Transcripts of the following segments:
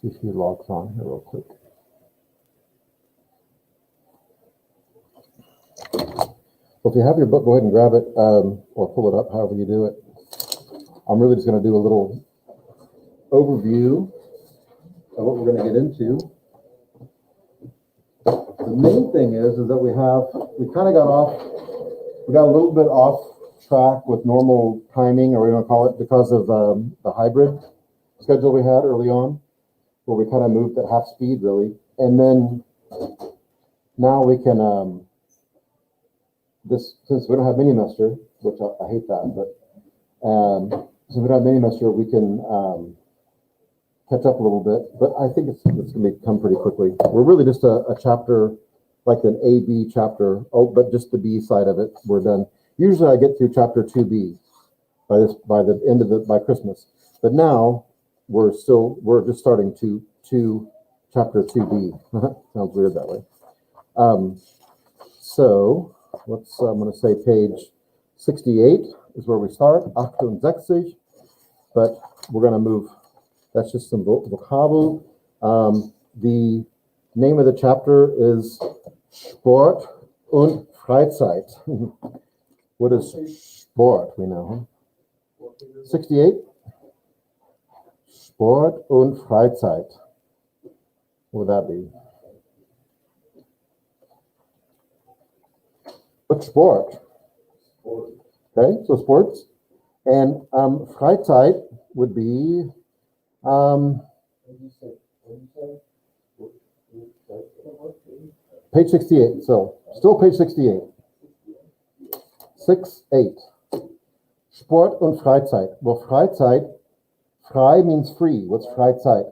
See if he logs on here real quick. Well, if you have your book, go ahead and grab it or pull it up, however you do it. I'm really just going to do a little overview of what we're going to get into. The main thing is that we kind of got a little bit off track with normal timing, or we don't call it, because of the hybrid schedule we had early on, where we kind of moved at half speed, really. And then now we can, since we don't have mini-mester, which I hate that, but since we don't have mini-mester, we can catch up a little bit. But I think it's going to come pretty quickly. We're really just a chapter, like an A-B chapter, but just the B side of it, we're done. Usually I get through chapter 2B by Christmas. But now we're just starting chapter 2B. Sounds weird that way. So I'm going to say page 68 is where we start, 68, but we're going to move, that's just some vocabulary. The name of the chapter is Sport und Freizeit. What is sport? We know, huh? 68. Sport und Freizeit. What would that be? What sport? Okay, so sports. And Freizeit would be page 68. So still page 68. 68. Sport und Freizeit. Well, Freizeit, frei means free. What's Freizeit?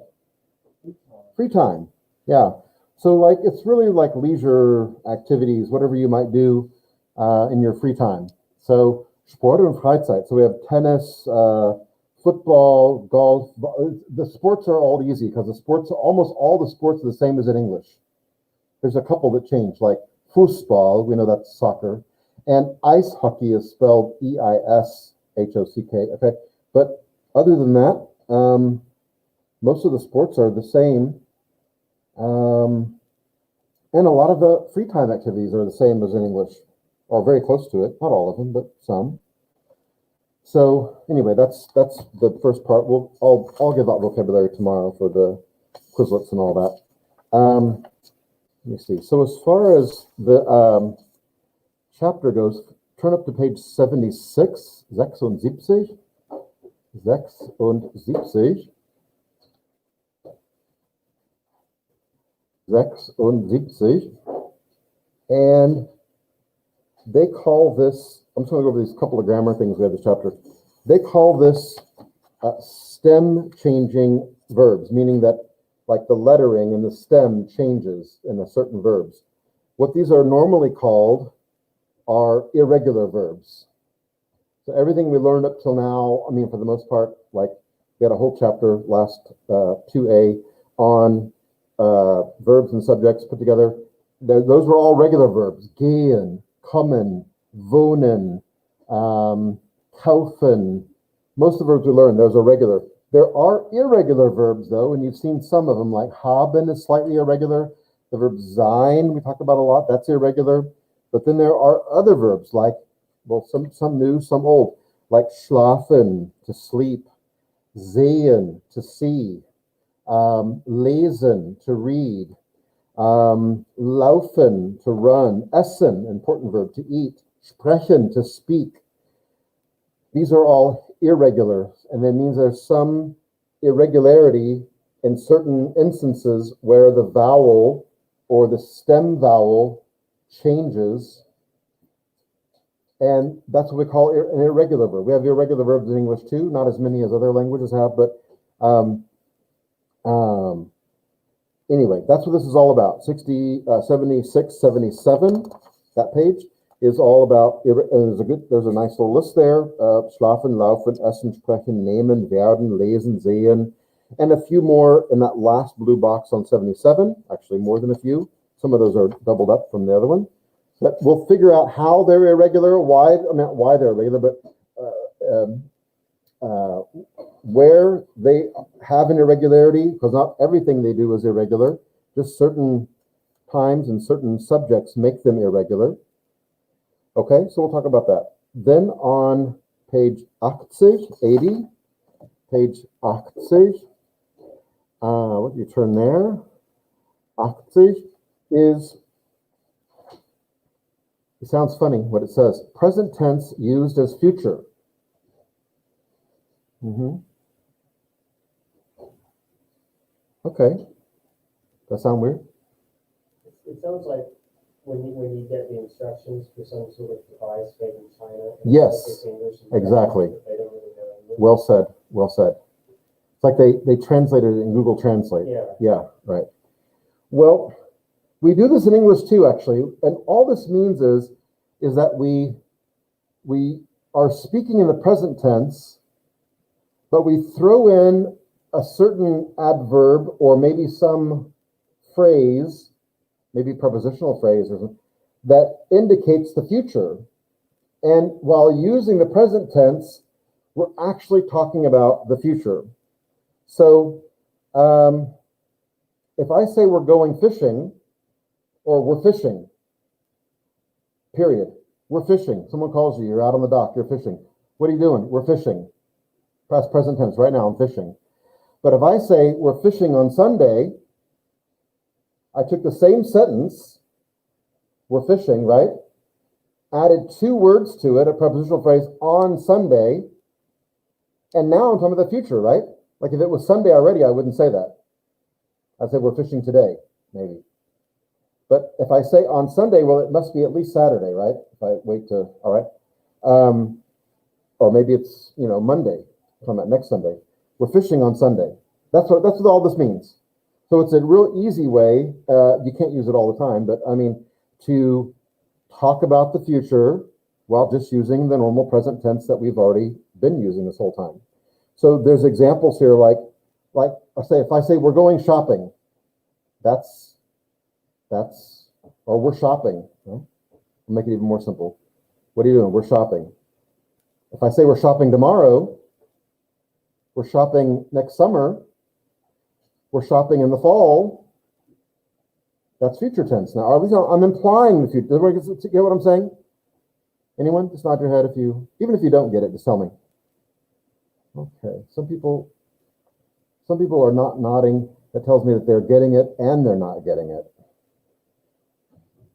Free time. Yeah. So like it's really like leisure activities, whatever you might do in your free time. So Sport und Freizeit. So we have tennis, football, golf. The sports are all easy because almost all the sports are the same as in English. There's a couple that change, like Fußball, we know that's soccer, and ice hockey is spelled E-I-S-H-O-C-K. Okay, but other than that, most of the sports are the same, and a lot of the free time activities are the same as in English, or very close to it. Not all of them, but some. So anyway, that's the first part. I'll give out vocabulary tomorrow for the Quizlets and all that. Let me see. So as far as the chapter goes, turn up to page 76, 76. 76. 76. And they call this, I'm just going to go over these couple of grammar things we have this chapter. They call this stem changing verbs, meaning that like the lettering in the stem changes in a certain verbs. What these are normally called are irregular verbs. So everything we learned up till now, I mean, for the most part, like we had a whole chapter last 2A on verbs and subjects put together. Those were all regular verbs. Gehen, kommen, wohnen, kaufen. Most of the verbs we learned, those are regular. There are irregular verbs, though, and you've seen some of them, like haben is slightly irregular. The verb sein, we talk about a lot, that's irregular. But then there are other verbs, like, well, some new, some old, like schlafen, to sleep, sehen, to see, lesen, to read, laufen, to run, essen, important verb, to eat, sprechen, to speak. These are all irregular, and that means there's some irregularity in certain instances where the vowel or the stem vowel changes, and that's what we call an irregular verb. We have irregular verbs in English too, not as many as other languages have, but anyway, that's what this is all about. 76, 77, that page is all about, there's a nice little list there, schlafen, laufen, essen, sprechen, nehmen, werden, lesen, sehen, and a few more in that last blue box on 77, actually more than a few. Some of those are doubled up from the other one. But we'll figure out how they're irregular, not why they're irregular, but where they have an irregularity, because not everything they do is irregular. Just certain times and certain subjects make them irregular. Okay, so we'll talk about that. Then on page 80, page 80, what do you turn there? 80 is, it sounds funny what it says, present tense used as future. Okay, that sound weird? It sounds like when you get the instructions for some sort of device made in China. Yes, exactly. They don't really know English. Well said, well said. It's like they translated it in Google Translate. Yeah, right. Well, we do this in English too, actually, and all this means is that we are speaking in the present tense, but we throw in a certain adverb or maybe some phrase, maybe prepositional phrase or something, that indicates the future. And while using the present tense, we're actually talking about the future. So if I say we're going fishing, or we're fishing, period. We're fishing. Someone calls you, you're out on the dock, you're fishing. What are you doing? We're fishing. Past present tense, right now I'm fishing. But if I say we're fishing on Sunday, I took the same sentence, we're fishing, right? Added two words to it, a prepositional phrase, on Sunday, and now I'm talking about the future, right? Like if it was Sunday already, I wouldn't say that. I'd say we're fishing today, maybe. But if I say on Sunday, well, it must be at least Saturday, right? If I wait to, all right. Or maybe it's, Monday, talking about next Sunday. We're fishing on Sunday. That's what all this means. So it's a real easy way, you can't use it all the time, but I mean, to talk about the future while just using the normal present tense that we've already been using this whole time. So there's examples here like if I say we're going shopping, or we're shopping. I'll make it even more simple. What are you doing? We're shopping. If I say we're shopping tomorrow, we're shopping next summer, we're shopping in the fall, that's future tense. Now, I'm implying the future. Does everyone get what I'm saying? Anyone? Just nod your head even if you don't get it, just tell me. Okay, some people are not nodding. That tells me that they're getting it and they're not getting it.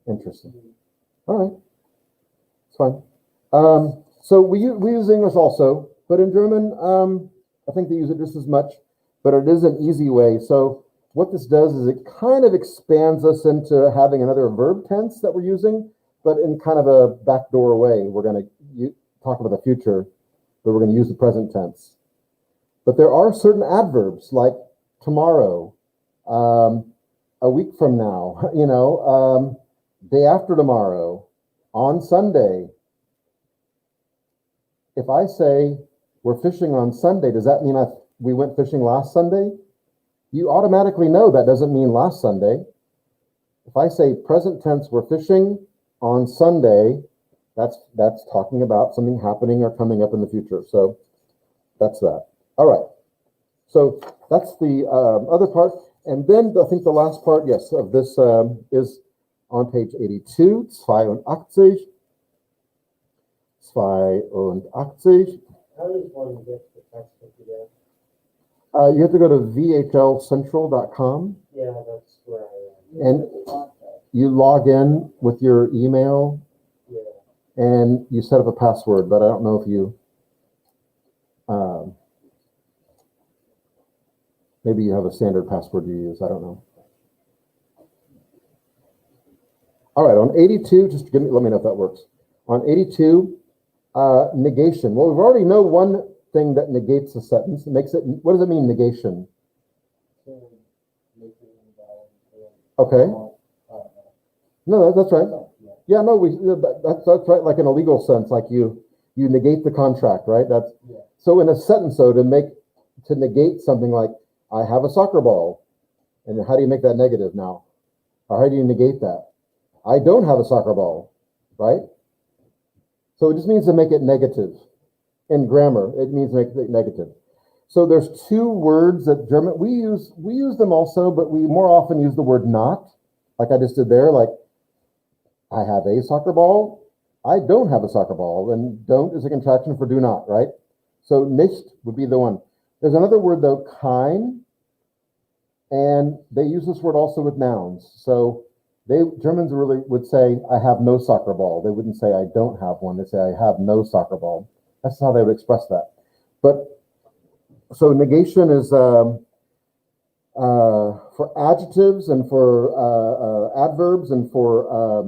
Interesting. All right, it's fine. So we use English also, but in German, I think they use it just as much, but it is an easy way. So what this does is it kind of expands us into having another verb tense that we're using, but in kind of a backdoor way. We're going to talk about the future, but we're going to use the present tense. But there are certain adverbs like tomorrow, a week from now, day after tomorrow, on Sunday. If I say we're fishing on Sunday, does that mean we went fishing last Sunday? You automatically know that doesn't mean last Sunday. If I say present tense, we're fishing on Sunday, that's talking about something happening or coming up in the future. So that's that. All right. So that's the other part. And then I think the last part, yes, of this is on page 82, 82. 82. How does one get the textbook again? You have to go to vhlcentral.com. Yeah, that's where I am. And you log in with your email. Yeah. And you set up a password, but I don't know if you, maybe you have a standard password you use. I don't know. All right, on 82, just let me know if that works. On 82, negation. Well, we already know one thing that negates a sentence. It makes it. What does it mean, negation? Okay. No, that's right. Yeah, no, that's right. Like in a legal sense, like you negate the contract, right? So in a sentence, though, to negate something like I have a soccer ball, and how do you make that negative now? Or how do you negate that? I don't have a soccer ball, right? So it just means to make it negative. In grammar, it means to make it negative. So there's two words that German, we use them also, but we more often use the word not, like I just did there, like I have a soccer ball, I don't have a soccer ball, and don't is a contraction for do not, right? So nicht would be the one. There's another word though, kein, and they use this word also with nouns. So Germans really would say, I have no soccer ball. They wouldn't say, I don't have one. They say, I have no soccer ball. That's how they would express that. But so negation is for adjectives and for adverbs and for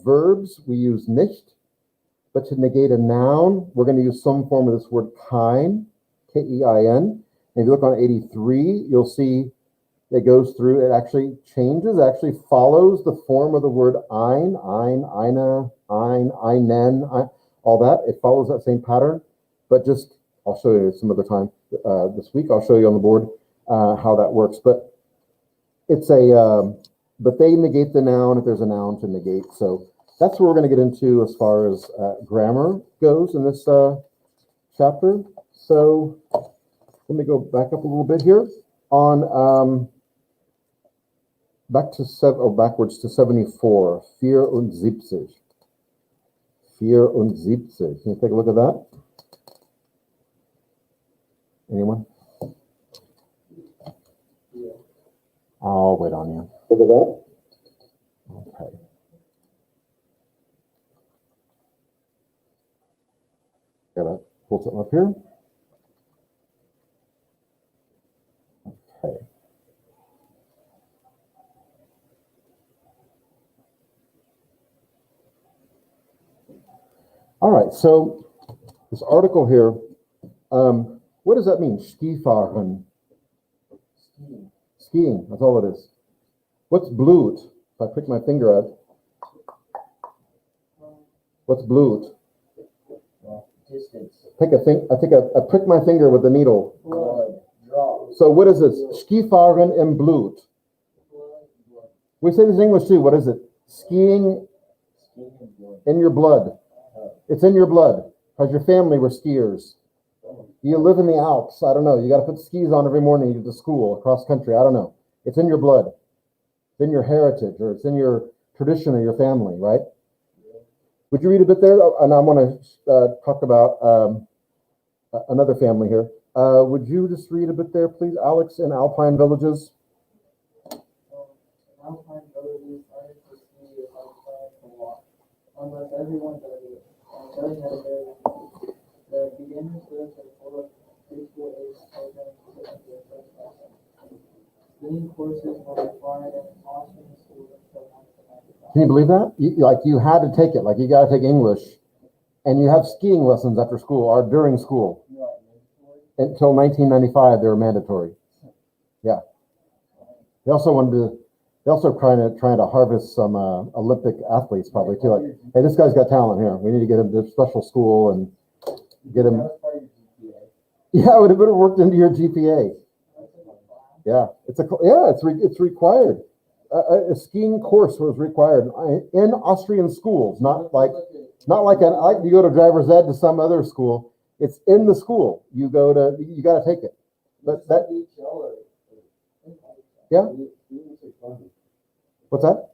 verbs, we use nicht. But to negate a noun, we're going to use some form of this word kein, K-E-I-N. And if you look on 83, you'll see it goes through, it actually changes, actually follows the form of the word ein, eine, einen, all that. It follows that same pattern. But just, I'll show you some other time this week. I'll show you on the board how that works. But it's but they negate the noun if there's a noun to negate. So that's what we're going to get into as far as grammar goes in this chapter. So let me go back up a little bit here on backwards to 74. 74. 74. Can you take a look at that? Anyone? Yeah. I'll wait on you. Look at that. Okay. Gotta pull something up here. Okay. All right, so this article here, what does that mean? Skifahren. Skiing, that's all it is. What's Blut? If I prick my finger at, what's Blut? Distance. I prick my finger with the needle. Blood. Draw. So what is this? Skifahren im Blut. We say this in English too. What is it? Skiing in your blood. It's in your blood because your family were skiers. You live in the Alps. I don't know. You got to put skis on every morning. You get to school across country. I don't know. It's in your blood. It's in your heritage, or it's in your tradition of your family, right? Would you read a bit there? And I want to talk about another family here. Would you just read a bit there, please, Alex, in Alpine Villages? Alpine villages learn to ski outside to walk. Almost everyone does it, and does at a very young age. The beginner's list are full of preschool age children to enter their first lesson. Skiing courses were required in Austrian schools until 1995. Can you believe that? You had to take it. Like you got to take English, and you have skiing lessons after school or during school. Until 1995, they were mandatory. Yeah. They also trying to harvest some Olympic athletes probably too. Like, hey, this guy's got talent here. We need to get him to special school and get him. Yeah, it would have worked into your GPA. Yeah, it's required. A skiing course was required in Austrian schools, not like you go to driver's ed to some other school. It's in the school. You got to take it. But that, yeah. What's that?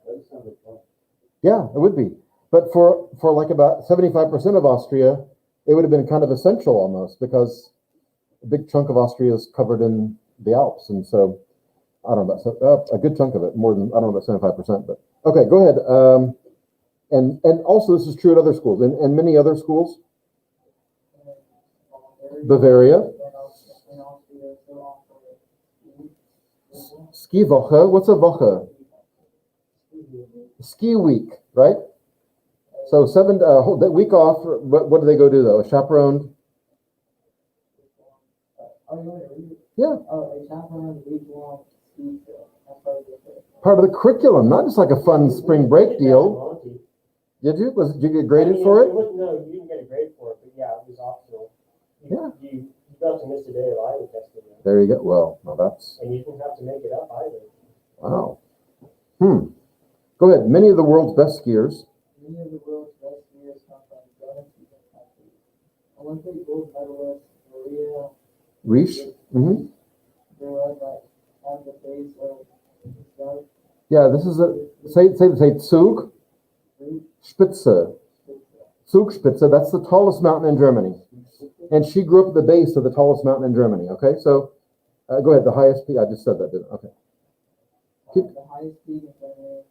Yeah, it would be. But for like about 75% of Austria, it would have been kind of essential almost because a big chunk of Austria is covered in the Alps, and so I don't know about a good chunk of it, more than I don't know about 75%. But okay, go ahead. And also this is true at other schools and many other schools. Bavaria. Ski Woche. What's a Woche? Ski week, right? So that week off. What do they go do though? A chaperoned. Yeah. A chaperoned week-long ski trip. That's Part of the curriculum, not just like a fun spring break deal. Did you? Did you get graded for it? No, you didn't get a grade for it, but yeah, it was optional. You got to miss a day of Iowa testing. There you go. Well, now that's. And you didn't have to make it up either. Wow. Go ahead. Many of the world's best skiers. Many of the world's best skiers come from German-speaking countries. Olympic gold medalist Maria Riesch. Mm-hmm. There was like at the base of the start, Yeah, this is a, say Zug, Spitze. Zugspitze, that's the tallest mountain in Germany. And she grew up at the base of the tallest mountain in Germany, okay? So, go ahead, the highest peak, I just said that, didn't I? Okay. the highest peak in Germany,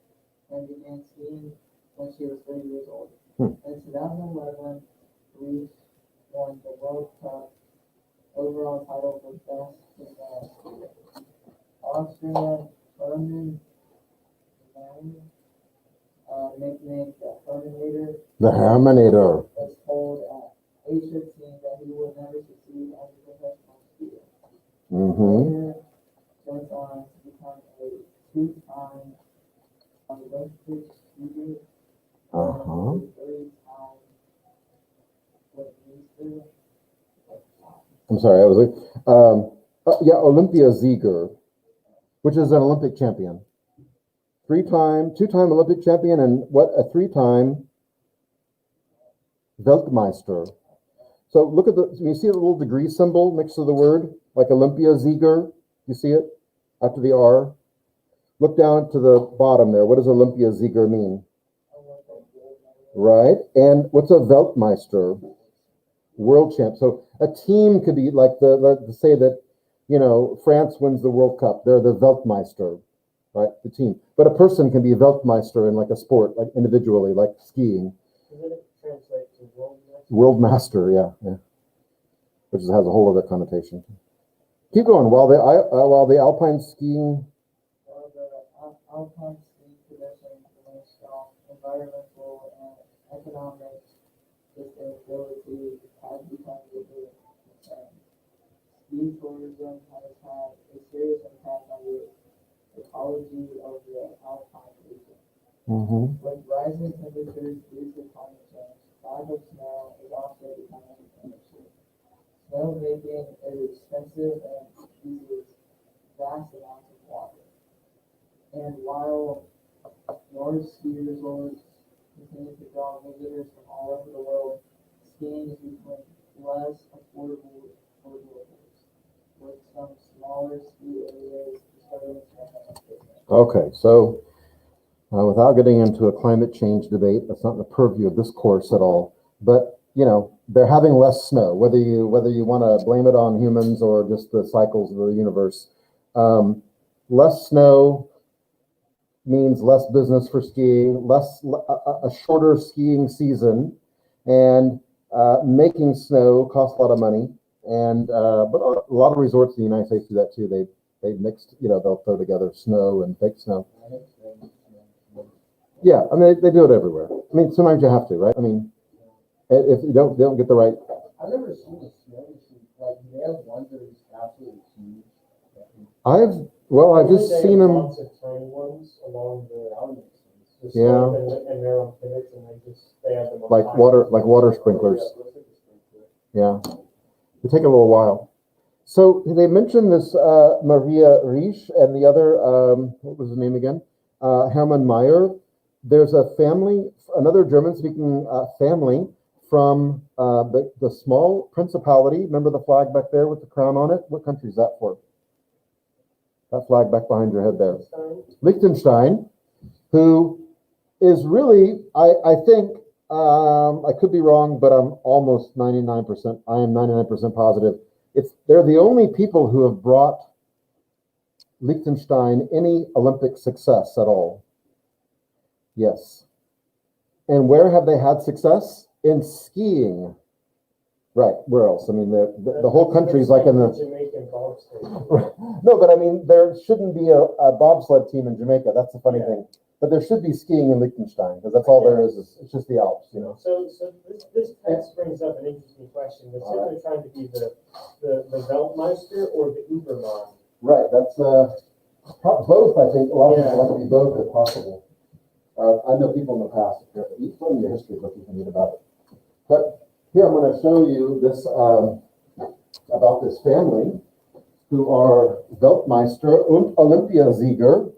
and began skiing when she was 30 years old. Hmm. In 2011, Reese won the World Cup overall title for best female skier. Austrian Hermann Mann, nicknamed the Herminator, The Herminator. was told at age 15 that he would never succeed as a professional skier. Mm-hmm. Later, went on to become a two-time Olympic skier, Uh-huh. and a three-time weightlifter. I'm sorry, I was like, yeah, Olympiasieger, which is an Olympic champion. Two-time Olympic champion, and what, a three-time Weltmeister. So look at you see the little degree symbol next to the word, like Olympiasieger? You see it after the R? Look down to the bottom there. What does Olympiasieger mean? Right? And what's a Weltmeister? World champ. So a team could be like let's say that, you know, France wins the World Cup. They're the Weltmeister, right? The team. But a person can be a Weltmeister in like a sport, like individually, like skiing. Doesn't it translate to world master? World master, yeah. Which has a whole other connotation. Keep going. While the alpine skiing. While the alpine ski tradition remains strong, environmental and economic sustainability has become a big concern. Ski tourism has had a serious impact on the ecology of the alpine region. Mm-hmm. With rising temperatures due to climate change, lack of snow is also becoming an issue. Snow making is expensive and uses vast amounts of water. And while large ski resorts continue to draw visitors from all over the world, skiing is becoming less affordable for locals, with some smaller ski areas starting to have. Okay, so without getting into a climate change debate, that's not in the purview of this course at all. But you know, they're having less snow. Whether you want to blame it on humans or just the cycles of the universe, less snow means less business for skiing, a shorter skiing season, and making snow costs a lot of money. And but a lot of resorts in the United States do that too. They mixed, you know, they'll throw together snow and fake snow. Yeah, I mean they do it everywhere. I mean sometimes you have to, right? I mean if you don't get the right. I've never seen a snow machine. Like they have ones that are just absolutely huge. I've just They seen have them. lots of tiny ones along the Just Yeah. and they're on pivots, and they have them on Like tires. water sprinklers. Yeah, they take a little while. So they mentioned this Maria Riesch and the other, what was his name again? Hermann Mayer. There's a family, another German-speaking family from the small principality. Remember the flag back there with the crown on it? What country is that for? That flag back behind your head there. Liechtenstein, who is really, I think, I could be wrong, but I'm almost 99%, I am 99% positive. They're the only people who have brought Liechtenstein any Olympic success at all. Yes. And where have they had success? In skiing. Right, where else? I mean, the whole country's like in the... Jamaican bobsleigh. No, but I mean, there shouldn't be a bobsled team in Jamaica. That's the funny thing. But there should be skiing in Liechtenstein, because that's all there is. It's just the Alps, you know. So this text brings up an interesting question. They're simply trying to be the Weltmeister or the Ubermann. Right, that's both, I think. A lot of people like to be both if possible. I know people in the past, you learn your history book if you read about it. But here I'm going to show you this about this family who are Weltmeister und Olympiasieger.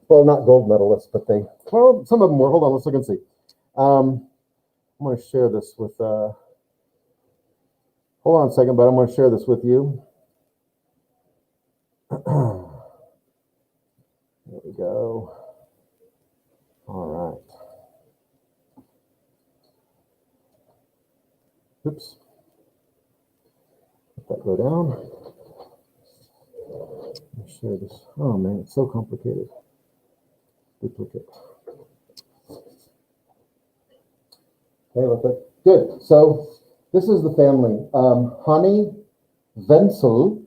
Well, not gold medalists, but some of them were. Hold on, let's look and see. I'm going to share this with, hold on a second, but I'm going to share this with you. go. All right. Oops. Let that go down. I'll share this. Oh man, it's so complicated. Duplicate. Okay, let that. Good. So this is the family. Hanni Wenzel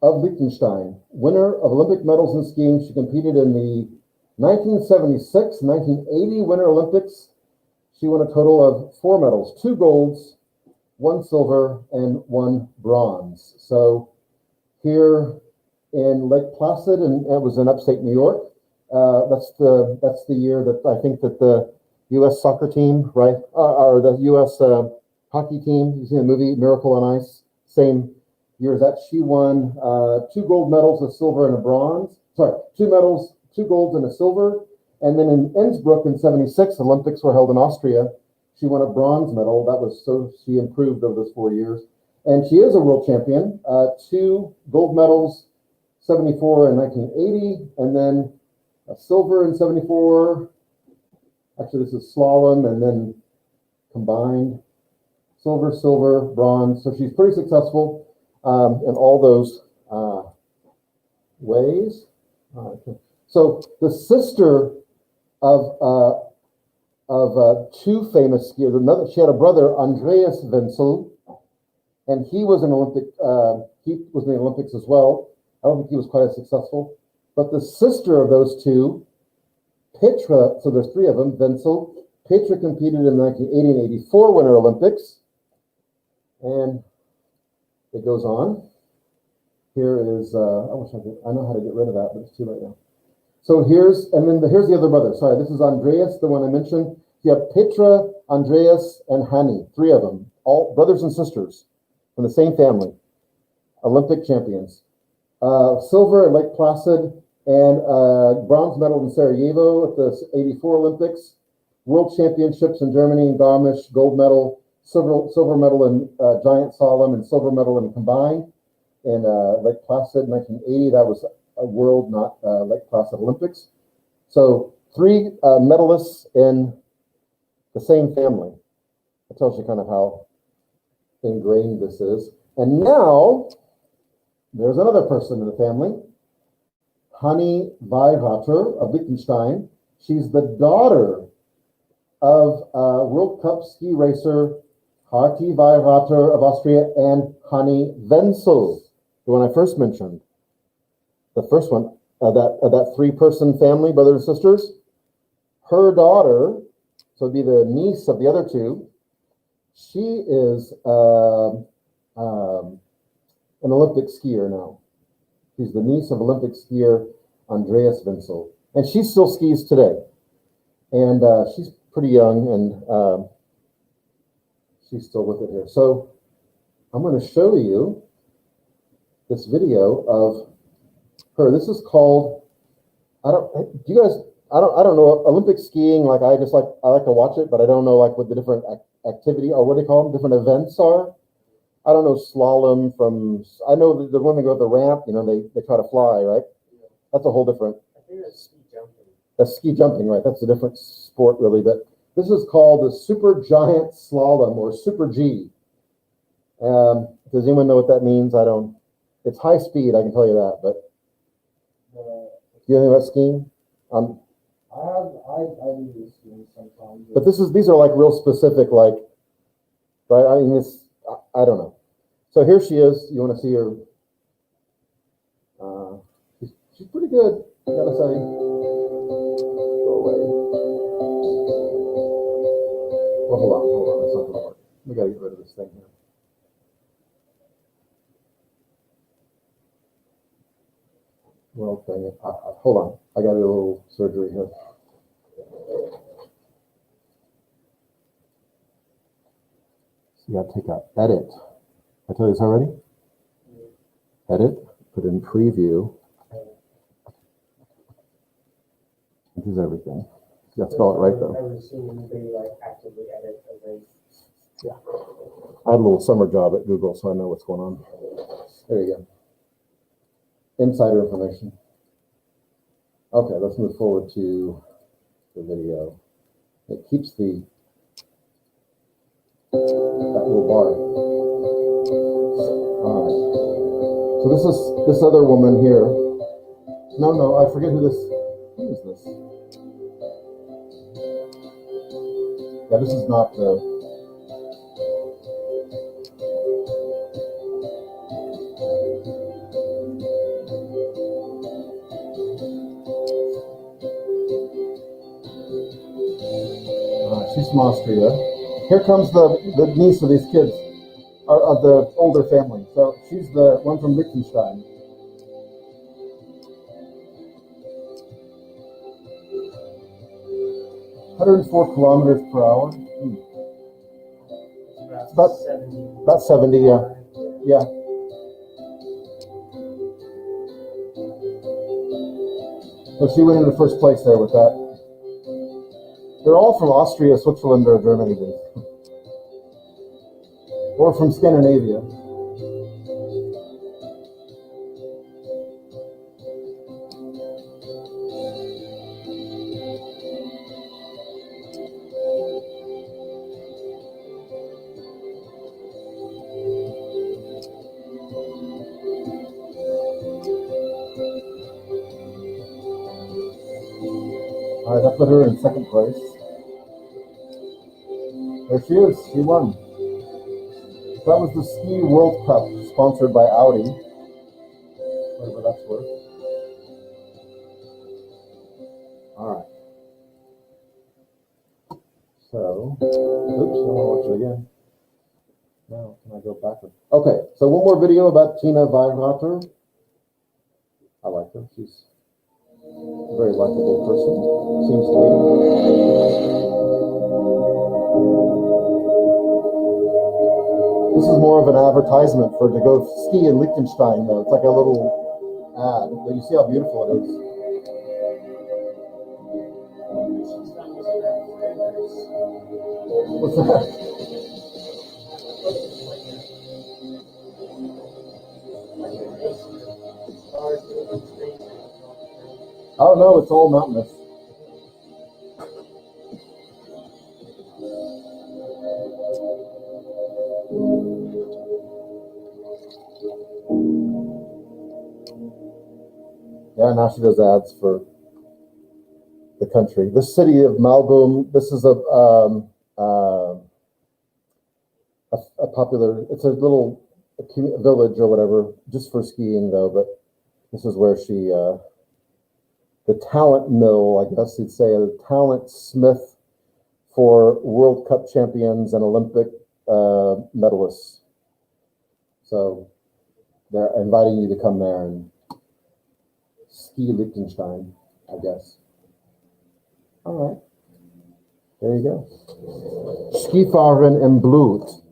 of Liechtenstein, winner of Olympic medals in skiing. She competed in the 1976, 1980 Winter Olympics. She won a total of 4 medals, 2 golds, 1 silver, and 1 bronze. So here in Lake Placid, and it was in upstate New York. That's the year that I think that the U.S. soccer team, right, or the U.S. Hockey team. You see the movie Miracle on Ice. Same year as that. She won 2 gold medals, a silver and a bronze. Sorry, 2 medals, 2 golds and a silver. And then in Innsbruck in '76, Olympics were held in Austria. She won a bronze medal. That was so she improved over those 4 years. And she is a world champion. 2 gold medals, 74 and 1980, and then a silver in 74. Actually, this is slalom and then combined silver, silver, bronze. So she's pretty successful in all those ways. So the sister of 2 famous skiers. She had a brother, Andreas Wenzel, and he was an Olympic. He was in the Olympics as well. I don't think he was quite as successful. But the sister of those 2, Petra. So there's 3 of them. Wenzel. Petra competed in the 1980 and 84 Winter Olympics, and it goes on. Here is. I wish I could. I know how to get rid of that, but it's too late now. So here's the other brother. Sorry, this is Andreas, the one I mentioned. You have Petra, Andreas, and Hanni, 3 of them, all brothers and sisters from the same family, Olympic champions. Silver at Lake Placid and bronze medal in Sarajevo at the '84 Olympics. World championships in Germany and Garmisch, gold medal, silver medal in giant slalom, and silver medal in combined. In Lake Placid, 1980, that was a world, not Lake Placid Olympics. So 3 medalists in the same family. That tells you kind of how ingrained this is. And now there's another person in the family, Hanni Weirater of Liechtenstein. She's the daughter of World Cup ski racer Harti Weirater of Austria and Hanni Wenzel, the one I first mentioned. The first one, that 3-person family, brothers and sisters. Her daughter, so it'd be the niece of the other 2. She is an Olympic skier now. She's the niece of Olympic skier Andreas Wenzel, and she still skis today. And she's pretty young, and she's still with it here. So I'm going to show you this video of her. This is called, I don't know, Olympic skiing. Like I like to watch it, but I don't know like what the different activity, or what do they call them, different events are. I don't know slalom I know the one they go up the ramp, they try to fly, right? That's a whole different. I think that's ski jumping. That's ski jumping, right? That's a different sport really, but this is called the Super Giant Slalom, or Super G. Does anyone know what that means? I don't. It's high speed, I can tell you that, but do you know anything about skiing? I do this skiing sometimes. But these are like real specific, like, right? I mean, I don't know. So here she is. You want to see her? She's pretty good, I gotta say. Go away. Well, hold on. That's not gonna work. We gotta get rid of this thing here. Well, dang it. Hold on. I got a little surgery here. So you gotta take out edit. I tell you this already? Edit, put in preview. This is everything. You have to spell it right though. I would assume anybody like actively edit a race. Yeah. I had a little summer job at Google, so I know what's going on. There you go. Insider information. Okay, let's move forward to the video. It keeps that little bar. All right. So this is this other woman here. No, I forget who is this? Yeah, this is not she's from Austria. Here comes the niece of these kids, of the older family. So she's the one from Liechtenstein. (104 km/h). It's About 70. About 70, yeah. Yeah. So she went into first place there with that. They're all from Austria, Switzerland, or Germany, or from Scandinavia. All right, I put her in second place. There she is. She won. That was the Ski World Cup, sponsored by Audi. Whatever that's worth. All right. So, oops, I want to watch it again. Now, can I go backward? Okay, so one more video about Tina Weihrater. I like her. She's a very likable person, seems to be. This is more of an advertisement for to go ski in Liechtenstein, though. It's like a little ad, but you see how beautiful it is. What's that? Oh no, it's all mountainous. Yeah, now she does ads for the country. This city of Malboom, this is a popular, it's a little village or whatever, just for skiing though, but this is where she, the talent mill, I guess you'd say, a talent smith for World Cup champions and Olympic medalists. So they're inviting you to come there and ski Liechtenstein, I guess. All right, there you go. Skifahren im Blut.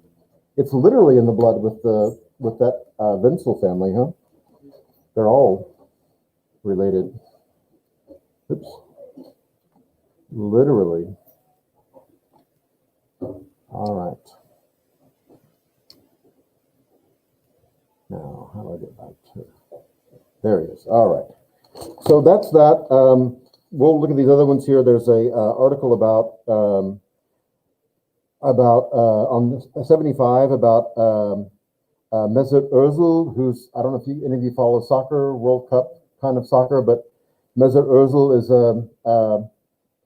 It's literally in the blood with that Wenzel family, huh? They're all related. Oops. Literally. All right. Now, how do I get back to it? There he is. All right. So that's that. We'll look at these other ones here. There's a article about on 75 about Mesut Ozil, who's, I don't know if any of you follow soccer, World Cup kind of soccer, but Mesut Ozil is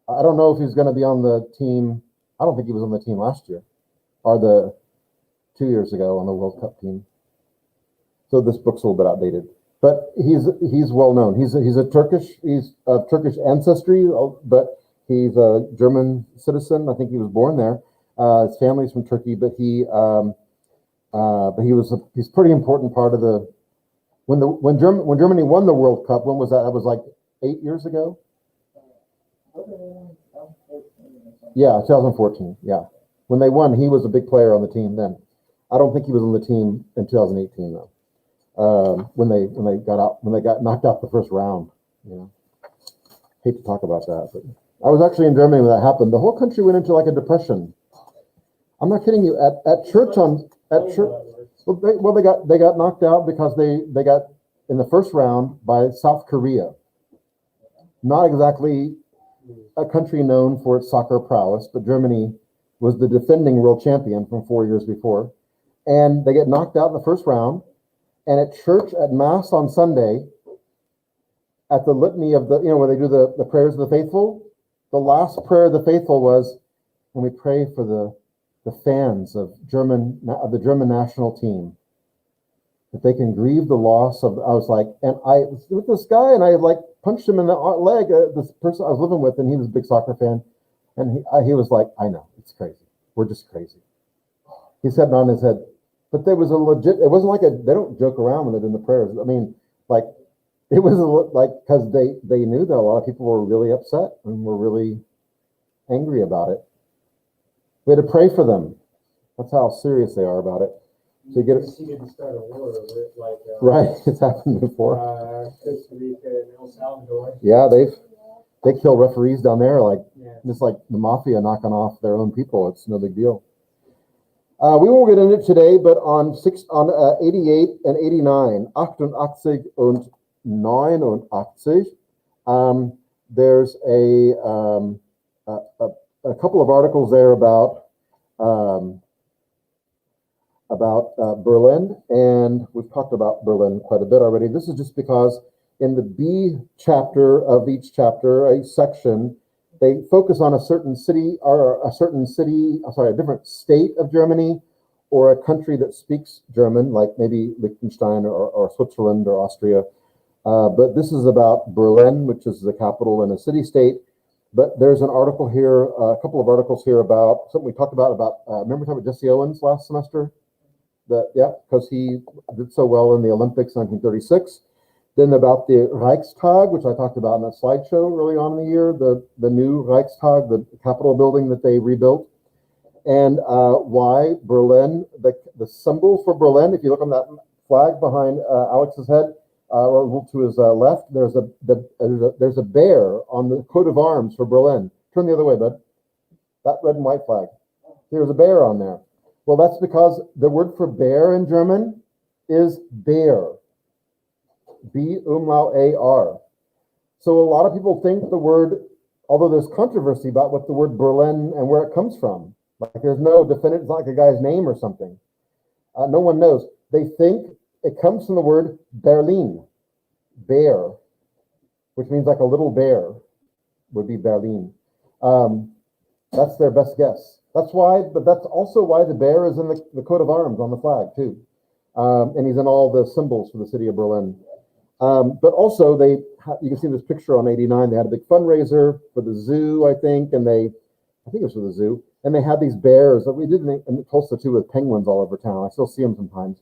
I don't know if he's going to be on the team. I don't think he was on the team last year or the 2 years ago on the World Cup team. So this book's a little bit outdated, but he's well known. He's of Turkish ancestry, but he's a German citizen. I think he was born there. His family's from Turkey, but he's a pretty important part of the when Germany won the World Cup. When was that? That was like 8 years ago. Yeah, 2014. Yeah, when they won, he was a big player on the team then. I don't think he was on the team in 2018 though. When they got knocked out the first round. You know, hate to talk about that, but I was actually in Germany when that happened. The whole country went into like a depression. I'm not kidding you. At church. Well, they got knocked out because they got in the first round by South Korea. not exactly a country known for its soccer prowess, but Germany was the defending world champion from 4 years before. And they get knocked out in the first round. And at church, at Mass on Sunday, at the litany of the, where they do the prayers of the faithful, the last prayer of the faithful was, and we pray for the fans of the German national team, that they can grieve the loss of. I was like, and I was with this guy, and I like punched him in the leg. This person I was living with, and he was a big soccer fan, and he was like, I know, it's crazy. We're just crazy. He said nodding his head, but there was a legit. It wasn't like they don't joke around when they're doing the prayers. I mean, like it was like because they knew that a lot of people were really upset and were really angry about it. We had to pray for them. That's how serious they are about it. So you get it. See, didn't start a war over it, like Right, it's happened before. Costa Rica and El Salvador. Yeah, they kill referees down there like Yeah. just like the mafia knocking off their own people. It's no big deal. We won't get into it today, but on 88 and 89, 88 und 89, there's a couple of articles there about Berlin, and we've talked about Berlin quite a bit already. This is just because in the B chapter of each chapter, a section, they focus on a different state of Germany, or a country that speaks German, like maybe Liechtenstein or Switzerland or Austria. But this is about Berlin, which is the capital and a city-state. But there's an article here, a couple of articles here about something we talked about, remember we talked about Jesse Owens last semester? Because he did so well in the Olympics in 1936. Then about the Reichstag, which I talked about in that slideshow early on in the year, the new Reichstag, the Capitol building that they rebuilt. And why Berlin, the symbol for Berlin, if you look on that flag behind Alex's head, or to his left, there's a bear on the coat of arms for Berlin. Turn the other way, bud. That red and white flag. There's a bear on there. Well, that's because the word for bear in German is bear. B-umlaut-A-R. So a lot of people think the word, although there's controversy about what the word Berlin and where it comes from. Like there's no definitive, it's not like a guy's name or something. No one knows. They think it comes from the word Berlin, bear, which means like a little bear would be Berlin. That's their best guess. That's why, but that's also why the bear is in the coat of arms on the flag too. And he's in all the symbols for the city of Berlin. But also you can see this picture on 89. They had a big fundraiser for the zoo, I think, and I think it was for the zoo. And they had these bears that we did in Tulsa too with penguins all over town. I still see them sometimes.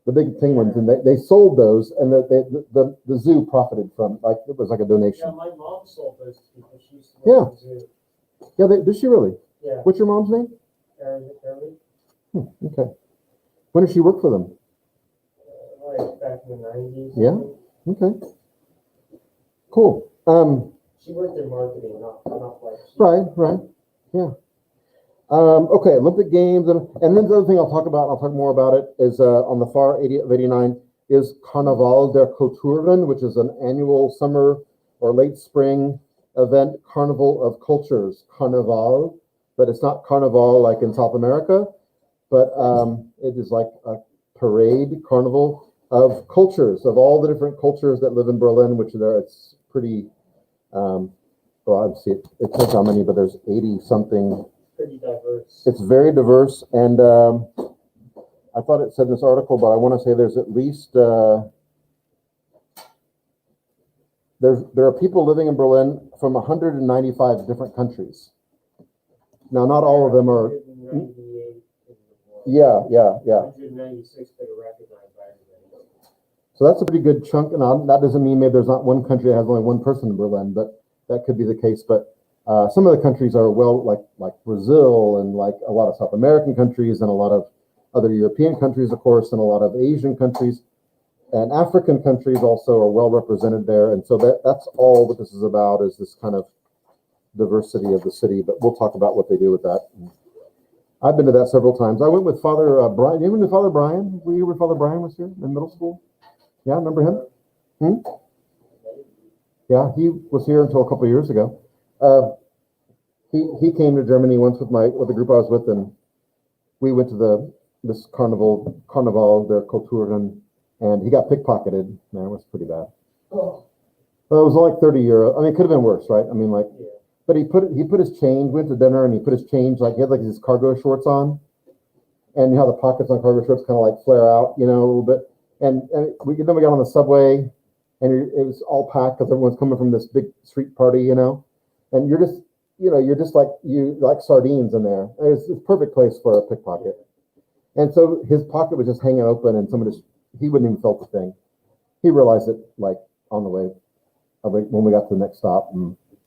The big penguins, and they sold those, and the zoo profited from it. Like it was like a donation. Yeah, my mom sold those to people. She used to work at the zoo. Yeah, did she really? Yeah. What's your mom's name? Early. Okay. When did she work for them? Like back in the 90s. Yeah. Okay. Cool. She worked in marketing, not like. Right. Yeah. Okay, Olympic Games, and then the other thing I'll talk more about it, is on the far 89 is Carnaval der Kulturen, which is an annual summer or late spring event, Carnival of Cultures, Carnival, but it's not Carnival like in South America, but it is like a parade, carnival of cultures, of all the different cultures that live in Berlin, which it's pretty, well, obviously it says how many, but there's 80 something. Pretty diverse. It's very diverse, and I thought it said in this article, but I want to say there's at least there are people living in Berlin from 195 different countries. Now, not all of them are. 198 Yeah. 196 that are recognized by everybody. So that's a pretty good chunk, and that doesn't mean maybe there's not one country that has only one person in Berlin, but that could be the case. But some of the countries are like Brazil, and like a lot of South American countries, and a lot of other European countries, of course, and a lot of Asian countries, and African countries also are well represented there. And so that's all what this is about, is this kind of diversity of the city. But we'll talk about what they do with that. I've been to that several times. I went with Father Brian. You went with Father Brian? Were you when Father Brian was here in middle school? Yeah, remember him? Yeah, he was here until a couple of years ago. He came to Germany once with the group I was with, and we went to this Carnival der Kulturen, and he got pickpocketed. Man, it was pretty bad. Oh, Well, it was only like 30 euro. I mean, it could have been worse, right? I mean, like, Yeah. but he put his change. Went to dinner and he put his change, like he had like his cargo shorts on, and you know how the pockets on cargo shorts kind of like flare out, you know, a little bit. And we got on the subway, and it was all packed because everyone's coming from this big street party, you know, and you're just like sardines in there. It's a perfect place for a pickpocket. And so his pocket was just hanging open, and he wouldn't even felt the thing. He realized it like on the way when we got to the next stop.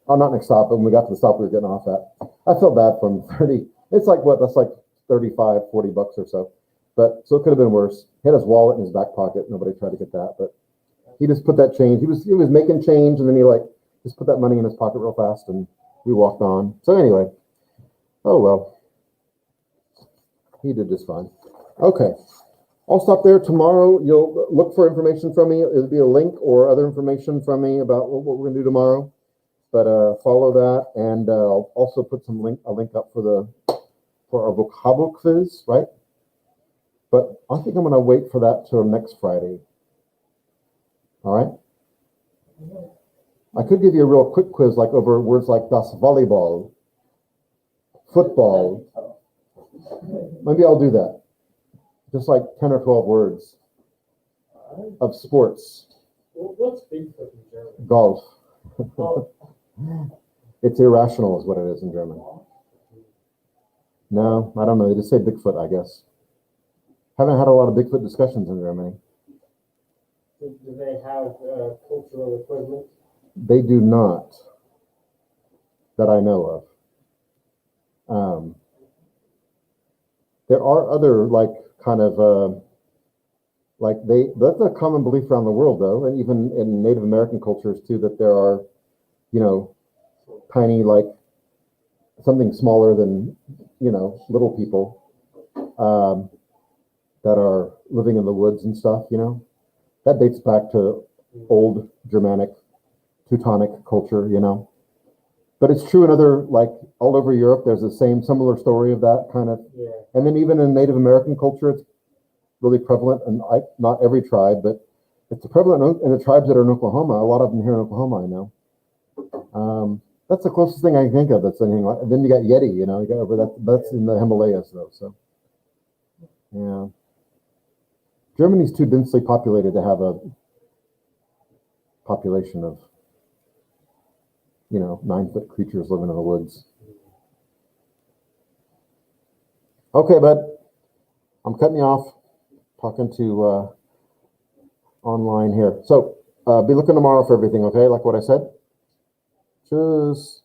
Not next stop, but when we got to the stop we were getting off at. I felt bad for him. 30. It's like what? That's like 35, $40 or so. But so it could have been worse. He had his wallet in his back pocket. Nobody tried to get that, but he just put that change. He was making change, and then he like just put that money in his pocket real fast, and we walked on. So anyway, oh well, he did just fine. Okay, I'll stop there. Tomorrow you'll look for information from me. It'll be a link or other information from me about what we're gonna do tomorrow. But follow that, and I'll also put a link up for our vocabulary quiz, right? But I think I'm gonna wait for that till next Friday. All right. I could give you a real quick quiz, like over words like das Volleyball, football. Maybe I'll do that. Just like 10 or 12 words of sports. What's Bigfoot in German? Golf. Oh, It's irrational is what it is in German. No, I don't know. They just say Bigfoot, I guess. Haven't had a lot of Bigfoot discussions in Germany. do they have cultural equivalent? They do not, that I know of. There are other like kind of that's a common belief around the world though, and even in Native American cultures too, that there are, you know, tiny like something smaller than, you know, little people that are living in the woods and stuff, you know. That dates back to old Germanic Teutonic culture, you know. But it's true in other, like all over Europe, there's the same similar story of that kind of. Yeah. And then even in Native American culture, it's really prevalent, and not every tribe, but it's prevalent in the tribes that are in Oklahoma. A lot of them here in Oklahoma, I know. That's the closest thing I can think of that's anything like. Then you got Yeti, you know, you got over that's in the Himalayas though. So yeah, Germany's too densely populated to have a population of, you know, 9-foot creatures living in the woods. Okay, bud, I'm cutting you off. Talking to online here. So be looking tomorrow for everything, okay? Like what I said. Tschüss.